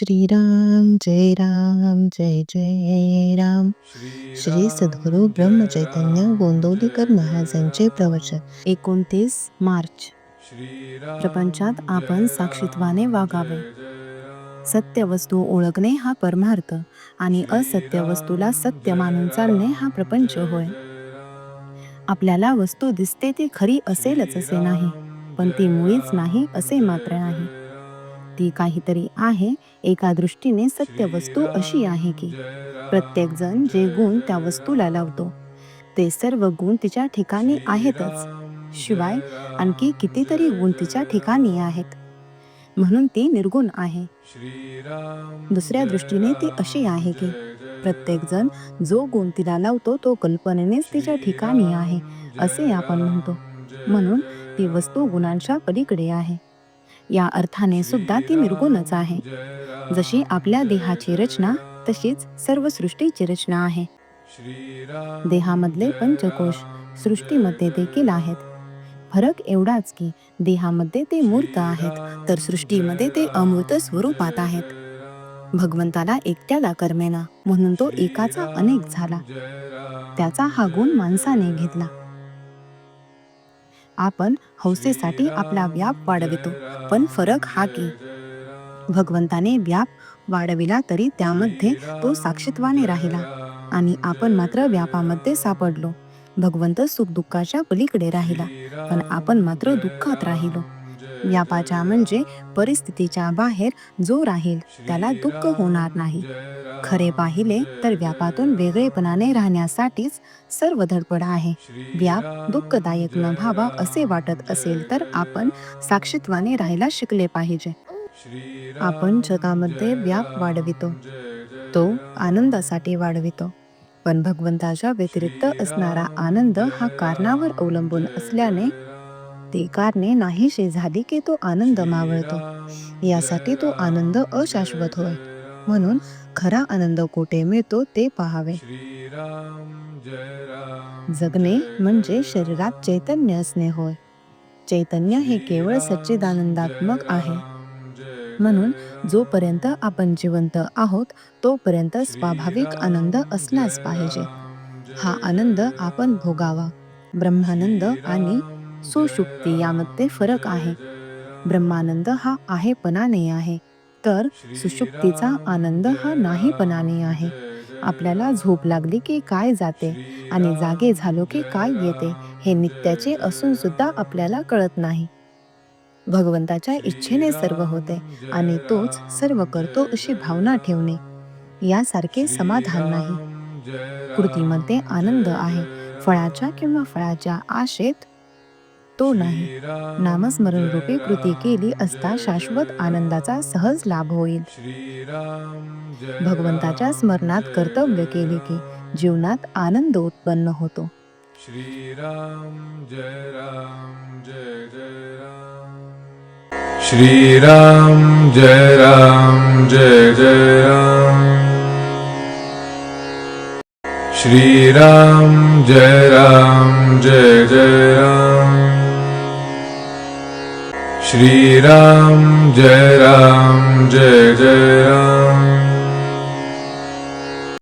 श्रीराम जय राम जय जय राम. श्री सद्गुरु ब्रह्म चैतन्य गोंदवलेकर महाराजांचे प्रवचन. 29 मार्च. प्रपंचात आपण साक्षीत्वाने वागावे. सत्य वस्तू ओळखणे हा परमार्थ आणि असत्य वस्तूला सत्य मानून चालणे हा प्रपंच होय. आपल्याला वस्तू दिसते ती खरी असेलच असे नाही, पण ती मुळीच नाही असे मात्र नाही. ती काहीतरी आहे. एका दृष्टीने सत्य वस्तू अशी आहे की प्रत्येक जण जे गुण त्या वस्तूला लावतो ते सर्व गुण तिच्या ठिकाणी आहेतच, शिवाय आणखी कितीतरी गुण तिच्या ठिकाणी आहेत, म्हणून ती निर्गुण आहे. दुसऱ्या दृष्टीने ती अशी आहे की प्रत्येक जण जो गुण तिला लावतो तो कल्पनेनेच तिच्या ठिकाणी आहे असे आपण म्हणतो, म्हणून ती वस्तू गुणांच्या पलीकडे आहे. या अर्थाने सुद्धा ती निर्गुणच आहे. जशी आपल्या देहाची रचना तशीच सर्व सृष्टीची रचना आहे. देहामधले पंचकोश सृष्टीमध्ये देखील आहेत. फरक एवढाच की देहामध्ये ते मूर्त आहेत तर सृष्टीमध्ये ते अमूर्त स्वरूपात आहेत. भगवंताला एकट्याला कर्मेना म्हणून तो एकाचा अनेक झाला. त्याचा हा गुण माणसाने घेतला. आपण हौसेसाठी आपला व्याप वाढवितो, पण फरक हा की भगवंताने व्याप वाढविला तरी त्यामध्ये तो साक्षीत्वाने राहिला आणि आपण मात्र व्यापामध्ये सापडलो. भगवंत सुख दुःखाच्या पलीकडे राहिला, पण आपण मात्र दुःखात राहिलो. व्यापाच्या म्हणजे परिस्थितीच्या बाहेर जो राहील त्याला दुःख होणार नाही. खरे पाहिले तर व्यापातून वेगळेपणाने राहण्यासाठीच सर्व धडपड आहे. व्याप दुःखदायक न व्हावा असे वाटत असेल तर आपण साक्षीत्वाने राहायला शिकले पाहिजे. आपण जगामध्ये व्याप वाढवितो, तो आनंदासाठी वाढवितो, पण भगवंताच्या व्यतिरिक्त असणारा आनंद हा कारणावर अवलंबून असल्याने ती कारणे नाहीशी झाली की तो आनंद मावळतो. यासाठी तो आनंद अशाश्वत होय, म्हणून खरा आनंद कोठे मिळतो ते पाहावे. जगणे म्हणजे शरीरात चैतन्य असणे होय. चैतन्य हे केवळ सच्चिदानंदात्मक आहे, म्हणून जोपर्यंत आपण जिवंत आहोत तोपर्यंत स्वाभाविक आनंद असलाच पाहिजे. हा आनंद आपण भोगावा. ब्रह्मानंद आणि सुषुप्ती यामध्ये फरक आहे. ब्रह्मानंद हा आहेपणाने आहे, तर सुषुप्तीचा आनंद हा नाहीपणाने आहे. आपल्याला झोप लागली की काय जाते आणि जागे झालो की काय येते हे नित्याचे असून सुद्धा आपल्याला कळत नाही. भगवंताच्या इच्छेने सर्व होते आणि तोच सर्व करतो अशी भावना ठेवणे यासारखे समाधान नाही. कृतीमध्ये आनंद आहे, फळाच्या किंवा फळाच्या आशेत तो नाही. नामस्मरण रूपी कृती केली असता शाश्वत आनंदाचा सहज लाभ होईल. भगवंताच्या स्मरणात कर्तव्य केले की जीवनात आनंद उत्पन्न होतो. श्रीराम जय राम जय जय राम. श्रीराम जय राम जय जय राम. श्रीराम जय राम जय जय राम. श्रीराम जय राम जय जय राम.